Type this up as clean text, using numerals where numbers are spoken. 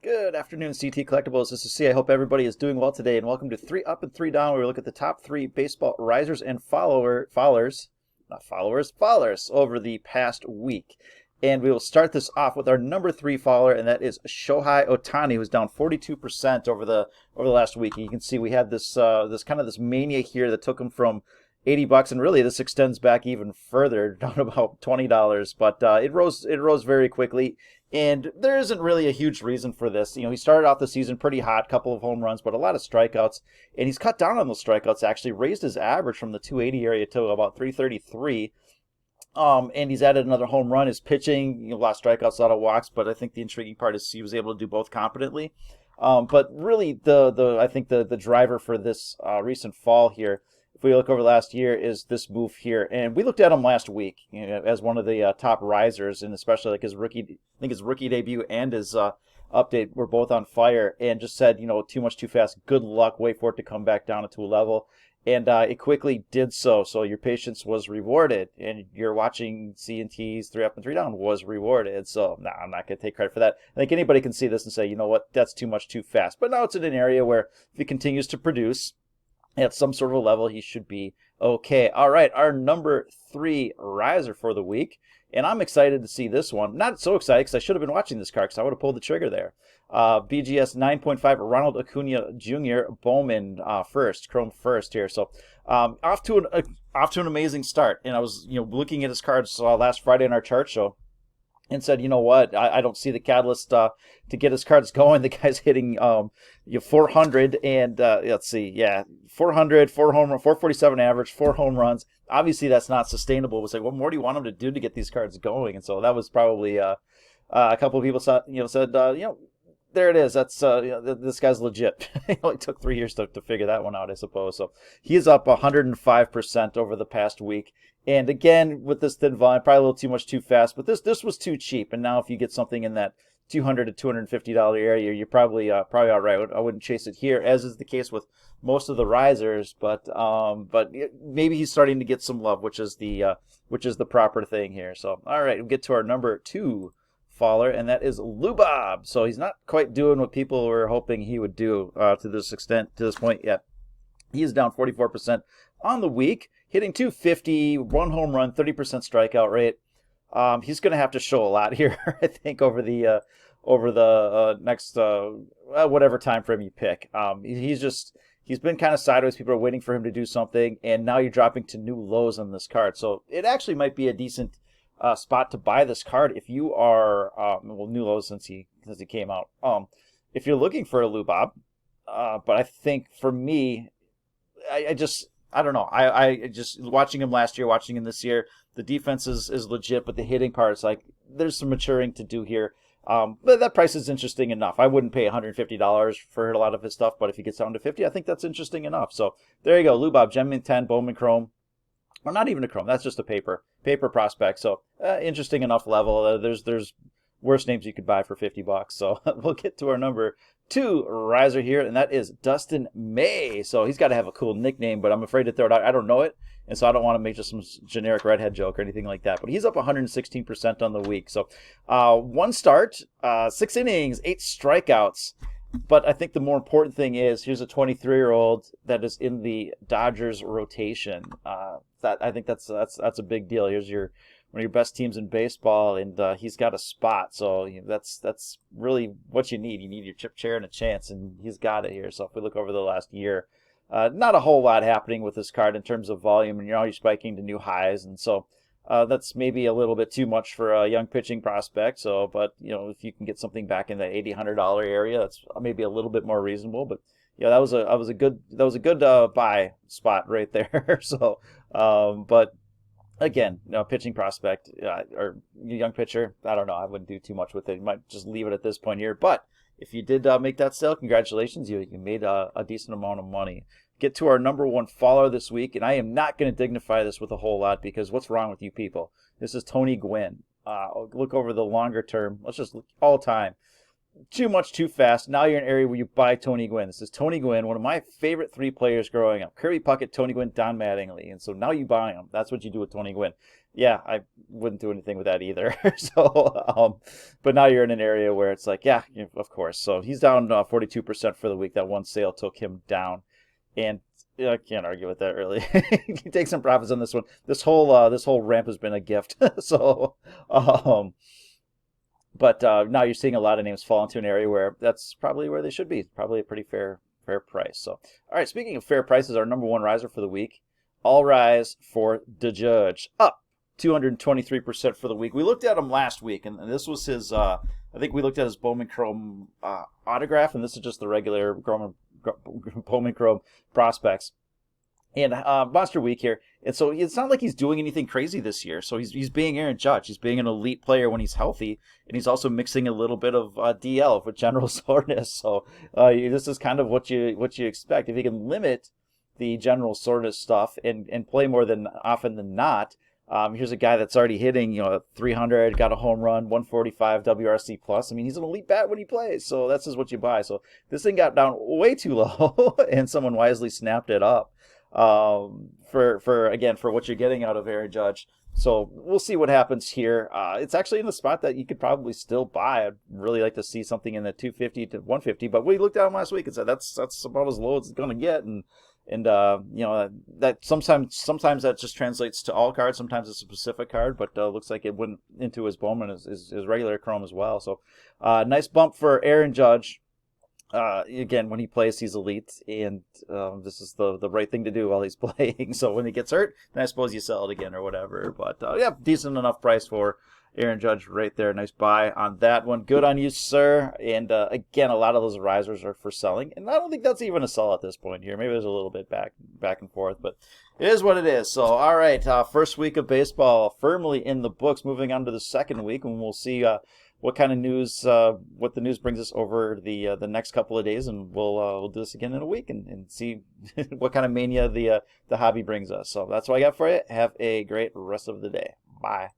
Good afternoon, CT Collectibles. This is C. I hope everybody is doing well today, and welcome to 3 Up and 3 Down, where we look at the top 3 baseball risers and followers over the past week. And we will start this off with our number 3 follower, and that is Shohei Ohtani, who's down 42% over the last week. And you can see we had this mania here that took him from $80, and really this extends back even further, down about $20. But it rose very quickly. And there isn't really a huge reason for this. He started off the season pretty hot, couple of home runs, but a lot of strikeouts. And he's cut down on those strikeouts, actually raised his average from the 280 area to about 333. And he's added another home run. His pitching, a lot of strikeouts, a lot of walks, but I think the intriguing part is he was able to do both competently. But really, I think the driver for this recent fall here, if we look over last year, is this move here. And we looked at him last week, as one of the top risers, and especially like his rookie debut and his update were both on fire, and just said, too much too fast, good luck, wait for it to come back down to a level. And it quickly did so. So your patience was rewarded, and your watching C&T's 3 Up and 3 Down was rewarded. So I'm not going to take credit for that. I think anybody can see this and say, you know what, that's too much too fast. But now it's in an area where if he continues to produce at some sort of a level, he should be okay. All right, our number 3 riser for the week. And I'm excited to see this one. Not so excited because I should have been watching this card because I would have pulled the trigger there. BGS 9.5, Ronald Acuna Jr. Bowman first, Chrome first here. So off to an amazing start. And I was looking at his cards last Friday in our chart show, and said, you know what, I don't see the catalyst to get his cards going. The guy's hitting 400 and let's see, 400, 447 average, 4 home runs. Obviously, that's not sustainable. It was like, what more do you want him to do to get these cards going? And so that was probably a couple of people said, there it is. That's this guy's legit. It only took 3 years to figure that one out, I suppose. So he is up 105% over the past week. And again, with this thin volume, probably a little too much too fast. But this was too cheap. And now if you get something in that $200 to $250 area, you're probably all right. I wouldn't chase it here, as is the case with most of the risers. But maybe he's starting to get some love, which is the proper thing here. So all right, we'll get to our number 2 faller, and that is Lou Bob. So he's not quite doing what people were hoping he would do to this point yet. He is down 44% on the week, hitting 250, 1 home run, 30% strikeout rate. He's going to have to show a lot here, I think, over the next whatever time frame you pick. He's been kind of sideways. People are waiting for him to do something, and now you're dropping to new lows on this card. So it actually might be a decent spot to buy this card if you are new lows since he came out. If you're looking for a Lou Bob, but I think for me, I don't know. I just watching him last year, watching him this year, the defense is legit, but the hitting part is like there's some maturing to do here. But that price is interesting enough. I wouldn't pay $150 for a lot of his stuff, but if he gets down to 50, I think that's interesting enough. So there you go, Lou Bob, Gem Mint 10, Bowman Chrome. Or not even a Chrome. That's just a paper prospect. So interesting enough level. There's worse names you could buy for $50. So we'll get to our number 2 riser here, and that is Dustin May. So he's got to have a cool nickname, but I'm afraid to throw it out. I don't know it, and so I don't want to make just some generic redhead joke or anything like that. But he's up 116% on the week. So 1 start, 6 innings, 8 strikeouts. But I think the more important thing is here's a 23-year-old that is in the Dodgers rotation. I think that's a big deal. Here's one of your best teams in baseball, and he's got a spot. So that's really what you need. You need your chip chair and a chance, and he's got it here. So if we look over the last year, not a whole lot happening with this card in terms of volume, and you're spiking to new highs, and so that's maybe a little bit too much for a young pitching prospect. So, but if you can get something back in that $80-$100 area, that's maybe a little bit more reasonable. But that was a good buy spot right there. So, but again, pitching prospect or young pitcher, I don't know. I wouldn't do too much with it. You might just leave it at this point here. But if you did make that sale, congratulations, you made a decent amount of money. Get to our number 1 follower this week, and I am not going to dignify this with a whole lot because what's wrong with you people? This is Tony Gwynn. Look over the longer term. Let's just look all time. Too much too fast. Now you're in an area where you buy Tony Gwynn. This is Tony Gwynn, one of my favorite 3 players growing up. Kirby Puckett, Tony Gwynn, Don Mattingly. And so now you buy him. That's what you do with Tony Gwynn. Yeah, I wouldn't do anything with that either. But now you're in an area where it's like, yeah, of course. So he's down 42% for the week. That one sale took him down, and I can't argue with that really. You take some profits on this one. This whole ramp has been a gift. So, um, but now you're seeing a lot of names fall into an area where that's probably where they should be. Probably a pretty fair price. So, all right. Speaking of fair prices, our number one riser for the week, all rise for the Judge, up 223% for the week. We looked at him last week, and this was his. I think we looked at his Bowman Chrome autograph, and this is just the regular Bowman Chrome prospects. And Monster Week here, and so it's not like he's doing anything crazy this year. So he's being Aaron Judge. He's being an elite player when he's healthy, and he's also mixing a little bit of DL with general soreness. So this is kind of what you expect. If he can limit the general soreness stuff and play more than often than not, here's a guy that's already hitting 300, got a home run, 145 WRC plus. I mean, he's an elite bat when he plays. So that's just what you buy. So this thing got down way too low, and someone wisely snapped it up. For what you're getting out of Aaron Judge. So we'll see what happens here. It's actually in the spot that you could probably still buy. I'd really like to see something in the 250 to 150, but we looked at him last week and said that's about as low as it's going to get, and that sometimes that just translates to all cards. Sometimes it's a specific card, but looks like it went into his Bowman as regular Chrome as well. So nice bump for Aaron Judge. Again, when he plays, he's elite, and this is the right thing to do while he's playing. So when he gets hurt, then I suppose you sell it again or whatever. But yeah, decent enough price for Aaron Judge right there. Nice buy on that one. Good on you, sir. And again, a lot of those risers are for selling, and I don't think that's even a sell at this point here. Maybe there's a little bit back and forth, but it is what it is. So all right, first week of baseball firmly in the books. Moving on to the second week, and we'll see what kind of news, what the news brings us over the next couple of days, and we'll do this again in a week and see what kind of mania the hobby brings us. So that's what I got for you. Have a great rest of the day. Bye.